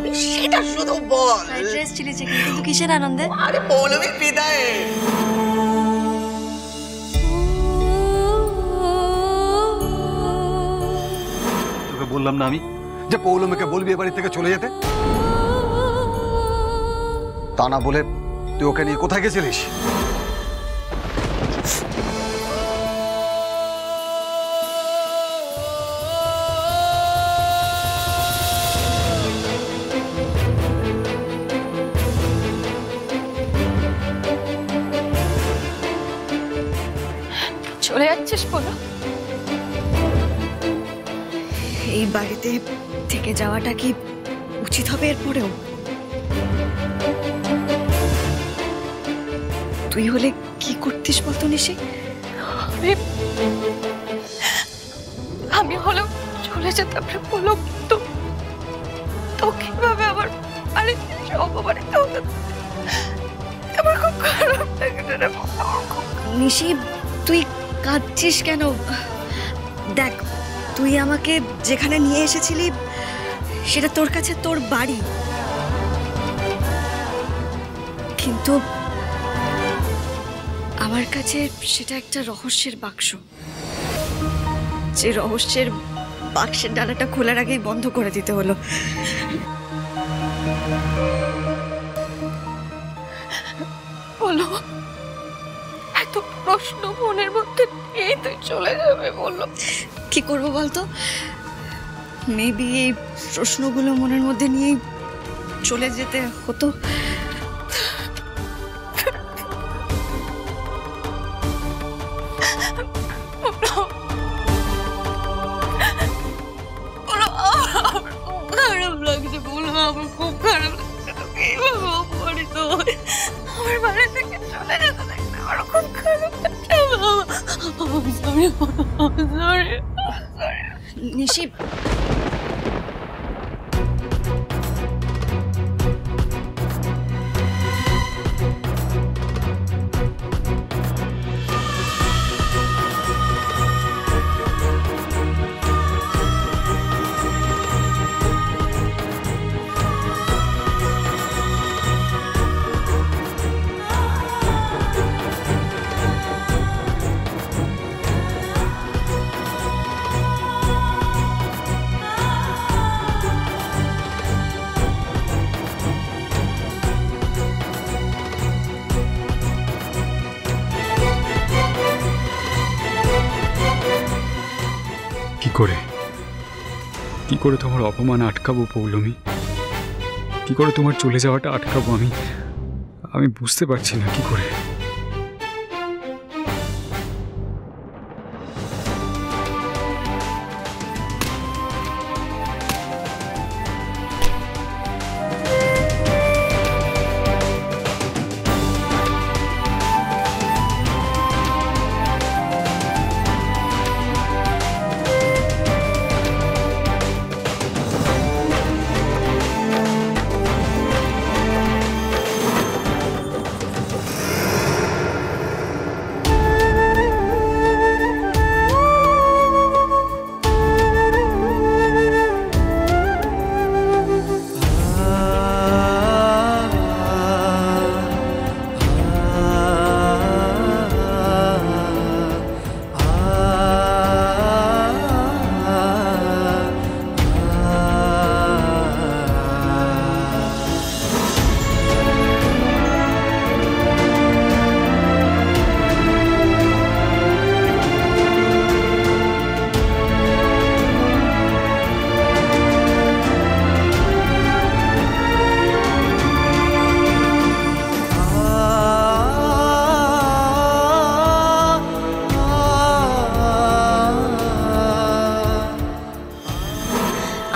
পৌলমী সেটা শুধু বল। Fried rice chilli chicken, কিন্তু কিসের আনন্দে? আরে পৌলমীর বিদায়। তোকে বললাম না আমি যে পৌলমীকে বলবি এ বাড়ি থেকে চলে যেতে? তা না বলে তুই ওকে নিয়ে কোথায় গেছিলিস? চলে যাচ্ছিস বলো? এই বাড়িতে থেকে যাওয়াটা কি উচিত হবে এরপরেও? তুই হলে কি করতিস বলতো নিশি? আমি হলেও চলে যেতাম রে বলো, তো তো কিভাবে আবার আরে সব বাড়িতে হতো? আমার খুব খারাপ লাগে রে নিশি। তুই কাঁদছিস কেন? দেখ, তুই আমাকে যেখানে নিয়ে এসেছিলি সেটা তোর কাছে তোর বাড়ি, কিন্তু আমার কাছে সেটা একটা রহস্যের বাক্স। যে রহস্যের বাক্সের ডালাটা খোলার আগেই বন্ধ করে দিতে হলো। বলো, এত প্রশ্ন মনের মধ্যে নিয়ে তুই চলে যাবে বললো? কি করব বলতো? মেবি এই প্রশ্নগুলো মনের মধ্যে নিয়ে চলে যেতে হতো। খারাপ লাগছে বলো, আমার খুব খারাপ লাগছে। তোকে এইভাবে অপমানিত হয় আমার বাড়ি থেকে চলে যেতে দেখতে আমার খুব খারাপ লাগছে। নিশি, কি করে তোমার অপমান আটকাবো পৌলমী? কি করে তোমার চলে যাওয়াটা আটকাবো? আমি বুঝতে পারছি না কি করে।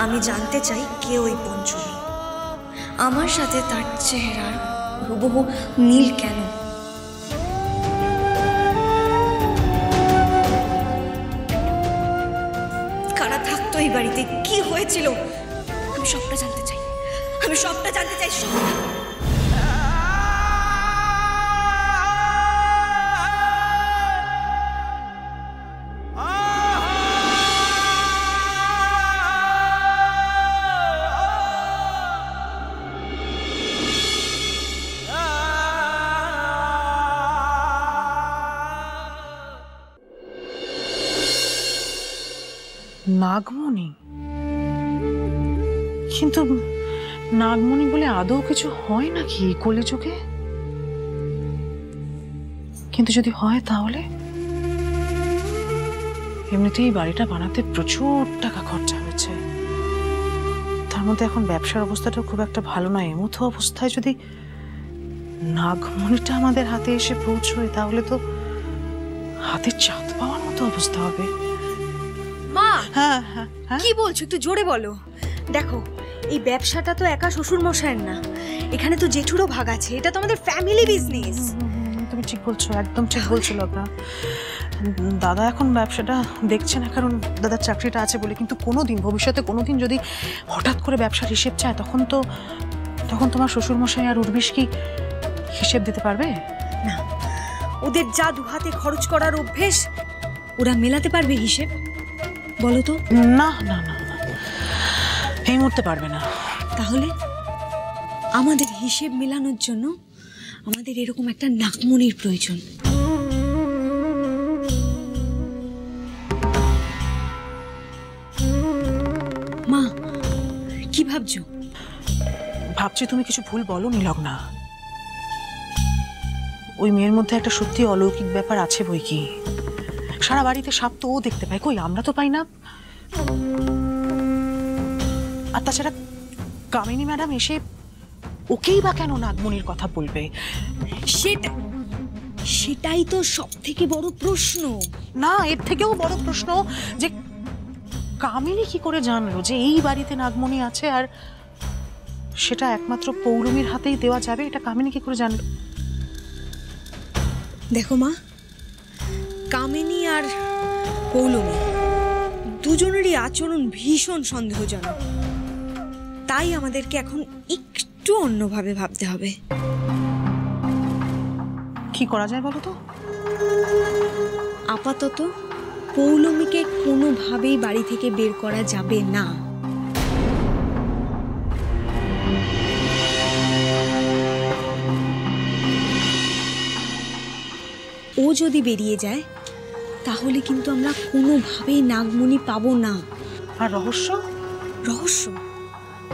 আমি জানতে চাই কে ওই পঞ্চমী, আমার সাথে তার চেহারার হুবহু নীল কেন? কারা থাকতো এই বাড়িতে, কি হয়েছিল? আমি সবটা জানতে চাই, আমি সবটা জানতে চাই, সবটা। নাগমণি? কিন্তু নাগমণি বলে আদৌ কিছু হয় নাকি কলিযুগে? কিন্তু যদি হয় তাহলে এমনিতেই বাড়িটা বানাতে প্রচুর টাকা খরচা হয়েছে, তার মধ্যে এখন ব্যবসার অবস্থাটা খুব একটা ভালো নয়। এমতো অবস্থায় যদি নাগমণিটা আমাদের হাতে এসে পৌঁছয় তাহলে তো হাতে চাঁদ পাওয়ার মতো অবস্থা হবে। মা, হ্যাঁ হ্যাঁ হ্যাঁ, কি বলছো একটু জোরে বলো। দেখো, এই ব্যবসাটা তো একা শ্বশুর মশাইয়ের না, এখানে তো জেঠুরও ভাগ আছে। এটা তো আমাদের ফ্যামিলি বিজনেস। তুমি ঠিক বলছো, একদম ঠিক বলছো লগ্না। দাদা এখন ব্যবসাটা দেখছে না কারণ দাদার চাকরিটা আছে বলে, কিন্তু কোনোদিন ভবিষ্যতে কোনোদিন যদি হঠাৎ করে ব্যবসার হিসেব চায় তখন তোমার শ্বশুর মশাই আর উর্বিশ কি হিসেব দিতে পারবে? না, ওদের যা দুহাতে খরচ করার অভ্যেস, ওরা মেলাতে পারবে হিসেব? বলো তো। না না না না, এই মুহূর্তে পারবে না। তাহলে আমাদের হিসেব মেলানোর জন্য আমাদের এরকম একটা নাগমণির প্রয়োজন। মা, কি ভাবছো? ভাবছি তুমি কিছু ভুল বলোনি লগ্না। ওই মেয়ের মধ্যে একটা সত্যি অলৌকিক ব্যাপার আছে বই কি। সারা বাড়িতে সাপ তো ও দেখতে পায়, কই আমরা তো পাই না। আর তাছাড়া কামিনী ম্যাডাম এসে ওকেই বা কেন নাগমণির কথা বলবে? সেটাই তো সব থেকে বড় প্রশ্ন। না, এর থেকেও বড় প্রশ্ন যে কামিনী কি করে জানলো যে এই বাড়িতে নাগমণি আছে আর সেটা একমাত্র পৌলমীর হাতেই দেওয়া যাবে? এটা কামিনী কি করে জানলো? দেখো মা, কামিনী আর পৌলমী দুজনেরই আচরণ ভীষণ সন্দেহজনক। তাই আমাদেরকে এখন একটু অন্যভাবে ভাবতে হবে। কি করা যায় বলো তো? আপাতত পৌলমীকে কোনোভাবেই বাড়ি থেকে বের করা যাবে না। ও যদি বেরিয়ে যায় তাহলে কিন্তু আমরা কোনোভাবেই নাগমণি পাবো না। আর রহস্য?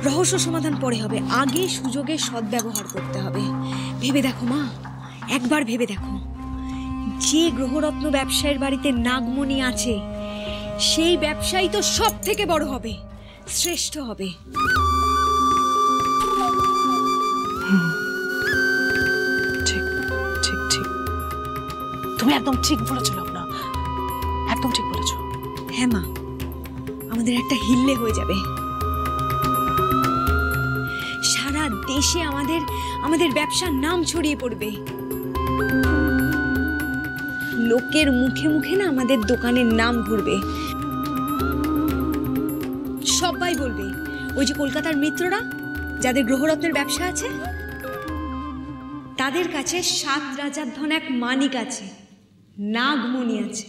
রহস্য সমাধান পরে হবে, আগে সুযোগের সদ্ব্যবহার করতে হবে। ভেবে দেখো মা, একবার ভেবে দেখো, যে গ্রহরত্ন ব্যবসায়ীর বাড়িতে নাগমণি আছে সেই ব্যবসায়ী তো সব থেকে বড় হবে, শ্রেষ্ঠ হবে। ঠিক ঠিক ঠিক, তুমি একদম ঠিক বলেছো লগ্না, একদম ঠিক বলেছো। হ্যাঁ মা, আমাদের একটা হিল্লে হয়ে যাবে। সারা দেশে আমাদের ব্যবসার নাম ছড়িয়ে পড়বে। লোকের মুখে মুখে না আমাদের দোকানের নাম ঘুরবে। সবাই বলবে, ওই যে কলকাতার মিত্ররা যাদের গ্রহরত্নের ব্যবসা আছে তাদের কাছে 7 রাজার ধন এক মানিক আছে, নাগমণি আছে।